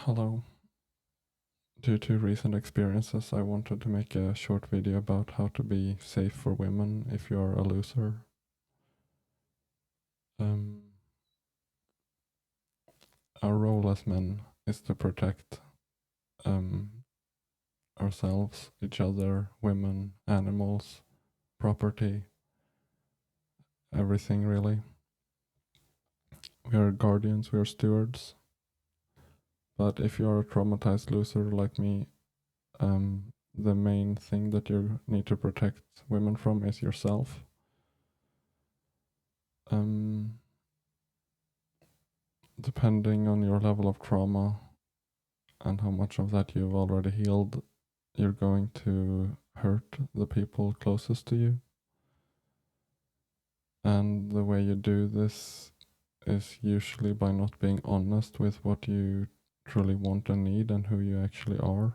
Hello. Due to recent experiences, I wanted to make a short video about how to be safe for women if you're a loser. Um, our role as men is to protect um, ourselves, each other, women, animals, property, everything really. We are guardians, we are stewards. But if you are a traumatized loser like me, the main thing that you need to protect women from is yourself. Depending on your level of trauma and how much of that you've already healed, you're going to hurt the people closest to you. And the way you do this is usually by not being honest with what you truly want and need and who you actually are.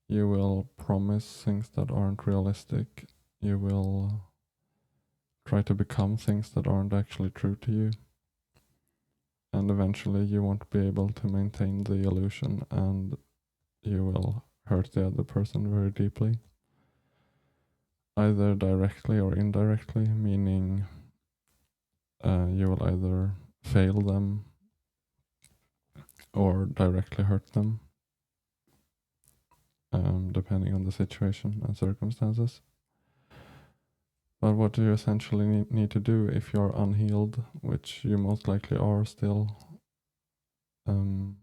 You will promise things that aren't realistic. You will try to become things that aren't actually true to you. And eventually you won't be able to maintain the illusion and you will hurt the other person very deeply, either directly or indirectly, meaning you will either fail them or directly hurt them, depending on the situation and circumstances. But what you essentially need to do if you're unhealed, which you most likely are still, you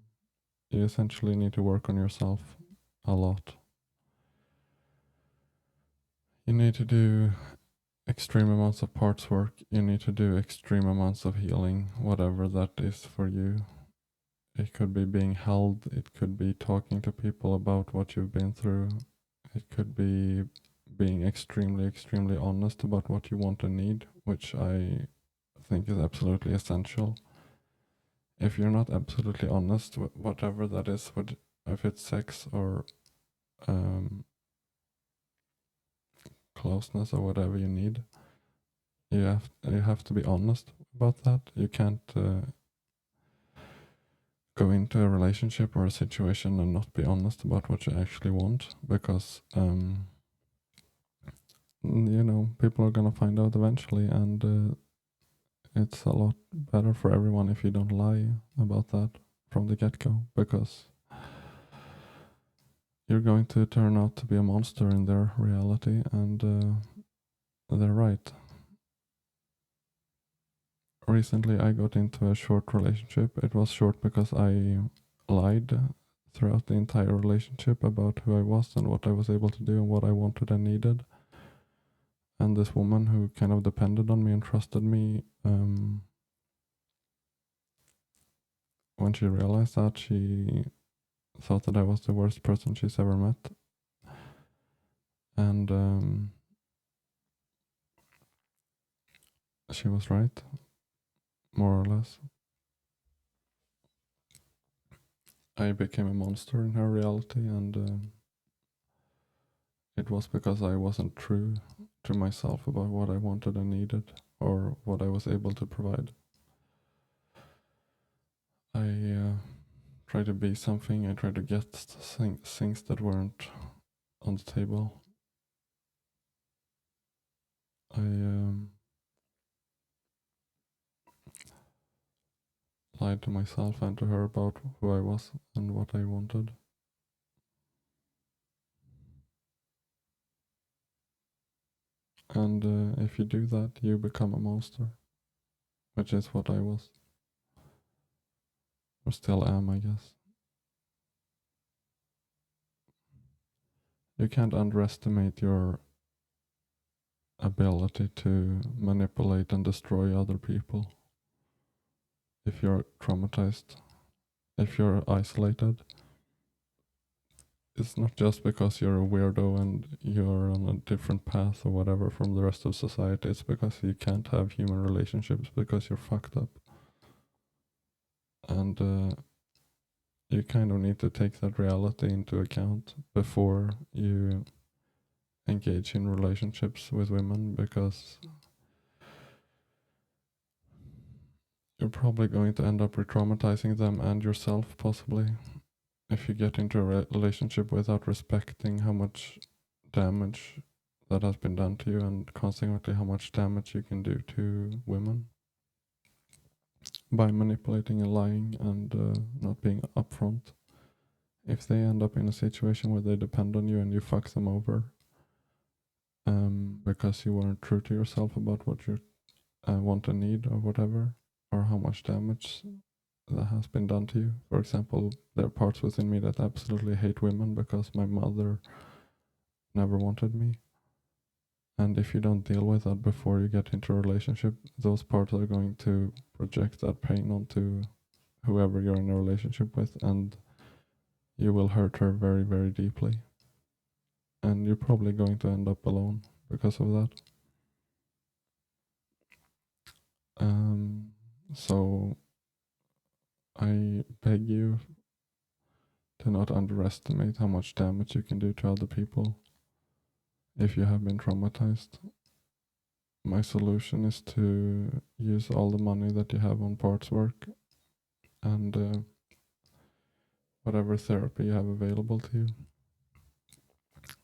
essentially need to work on yourself a lot. You need to do extreme amounts of parts work. You need to do extreme amounts of healing, whatever that is for you. It could be being held. It could be talking to people about what you've been through. It could be being extremely, extremely honest about what you want and need, which I think is absolutely essential. If you're not absolutely honest, whatever that is, if it's sex or closeness or whatever you need, you have to be honest about that. You can't go into a relationship or a situation and not be honest about what you actually want, because people are gonna find out eventually, and it's a lot better for everyone if you don't lie about that from the get-go, because you're going to turn out to be a monster in their reality, and they're right. Recently I got into a short relationship. It was short because I lied throughout the entire relationship about who I was and what I was able to do and what I wanted and needed. And this woman who kind of depended on me and trusted me, when she realized that, she thought that I was the worst person she's ever met. And she was right, more or less. I became a monster in her reality, and it was because I wasn't true to myself about what I wanted and needed, or what I was able to provide. I tried to be something, I tried to get things that weren't on the table. I lied to myself and to her about who I was and what I wanted. And if you do that, you become a monster, which is what I was. Or still am, I guess. You can't underestimate your ability to manipulate and destroy other people if you're traumatized, if you're isolated. It's not just because you're a weirdo and you're on a different path or whatever from the rest of society. It's because you can't have human relationships because you're fucked up. And you kind of need to take that reality into account before you engage in relationships with women, because you're probably going to end up re-traumatizing them and yourself, possibly, if you get into a relationship without respecting how much damage that has been done to you, and consequently how much damage you can do to women by manipulating and lying and not being upfront. If they end up in a situation where they depend on you and you fuck them over because you weren't true to yourself about what you want and need or whatever, or how much damage that has been done to you. For example, there are parts within me that absolutely hate women because my mother never wanted me. And if you don't deal with that before you get into a relationship, those parts are going to project that pain onto whoever you're in a relationship with, and you will hurt her very, very deeply. And you're probably going to end up alone because of that. So I beg you to not underestimate how much damage you can do to other people if you have been traumatized. My solution is to use all the money that you have on parts work and whatever therapy you have available to you.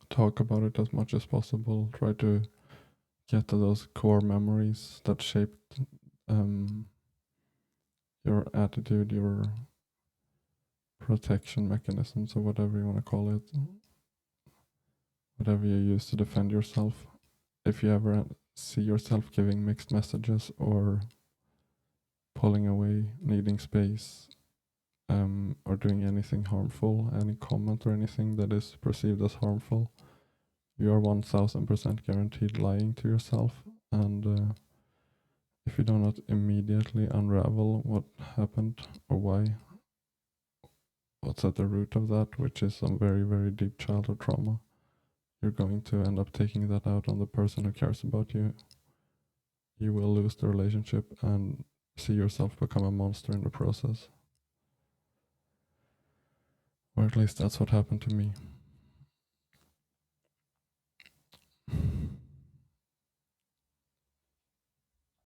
Talk about it as much as possible. Try to get to those core memories that shaped your attitude, your protection mechanisms, or whatever you want to call it. Whatever you use to defend yourself. If you ever see yourself giving mixed messages or pulling away, needing space, or doing anything harmful, any comment or anything that is perceived as harmful, you are 1000% guaranteed lying to yourself. And if you do not immediately unravel what happened or why, what's at the root of that, which is some very, very deep childhood trauma, you're going to end up taking that out on the person who cares about you. You will lose the relationship and see yourself become a monster in the process. Or at least that's what happened to me.